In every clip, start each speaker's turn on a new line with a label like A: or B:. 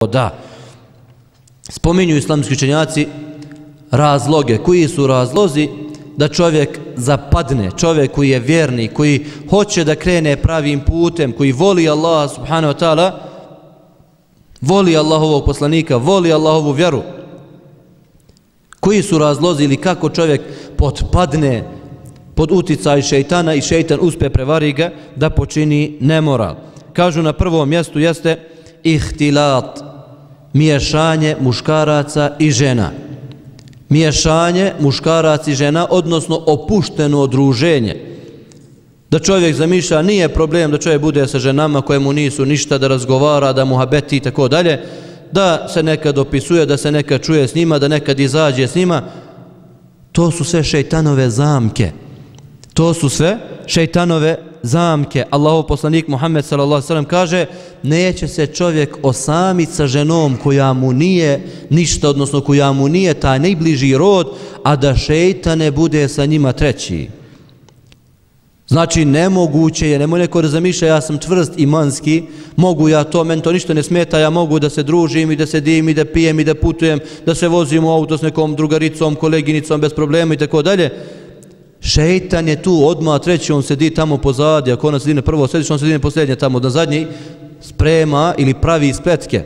A: da. Spominju islamski učenjaci razloge. Koji su razlozi da čovjek zapadne, čovjek koji je vjerni, koji hoće da krene pravim putem, koji voli Allah subhanahu wa ta'ala, voli Allahovog poslanika, voli Allahovu vjeru. Koji su razlozi ili kako čovjek potpadne pod uticaj šejtana i šejtan uspe prevari ga da počini nemoral. Kažu na prvom mjestu jeste ihtilat, miješanje muškaraca i žena. Miješanje muškaraca i žena, odnosno opušteno odruženje. Da čovjek zamišlja, nije problem da čovjek bude sa ženama koje mu nisu ništa, da razgovara, da muhabeti i tako dalje, da se nekad opisuje, da se nekad čuje s njima, da nekad izađe s njima. To su sve šejtanove zamke. To su sve šejtanove zamke. Allahov poslanik Muhammed sallallahu alejhi ve sellem kaže: neće se čovjek osamiti sa ženom koja mu nije ništa, odnosno koja mu nije taj najbliži rod, a da šejtan ne bude sa njima treći. Znači nemoguće je, nemoj neko da zamišlja ja sam čvrst imanski, mogu ja to, meni to ništa ne smeta, ja mogu da se družim i da se dim i da pijem i da putujem, da se vozim u auto s nekom drugaricom, koleginicom bez problema i tako dalje. Šejtan je tu odmah treći, on sedi tamo pozadi, ako ona sedi na prvo sediš, on sedi na posljednje tamo, na zadnji sprema ili pravi spletke.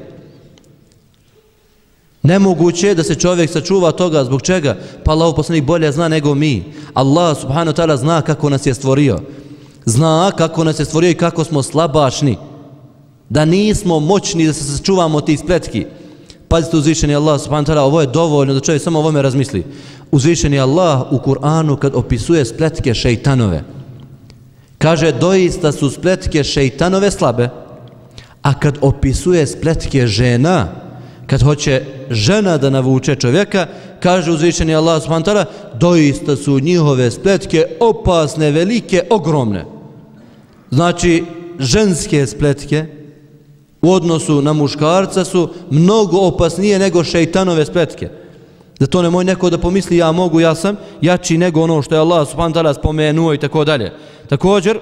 A: Nemoguće je da se čovjek sačuva toga, zbog čega? Pa Allahov poslanik bolje zna nego mi. Allah subhanahu wa ta'ala zna kako nas je stvorio. Zna kako nas je stvorio i kako smo slabašni. Da nismo moćni da se sačuvamo tih spletki. Pazite, uzvišeni Allah subhanahu wa ta'ala, ovo je dovoljno da čovjek samo o ovome razmisli. Uzvišeni Allah u Kur'anu kad opisuje spletke šejtanove, kaže doista su spletke šejtanove slabe, a kad opisuje spletke žena, kad hoće žena da navuče čovjeka, kaže uzvišeni Allah subhanahu wa ta'ala, doista su njihove spletke opasne, velike, ogromne. Znači, ženske spletke u odnosu na muškarca su mnogo opasnije nego šejtanove spletke. Zato nemoj neko da pomisli ja mogu, ja sam jači nego ono što je Allah subhanahu wa ta'ala spomenuo i tako dalje. Također,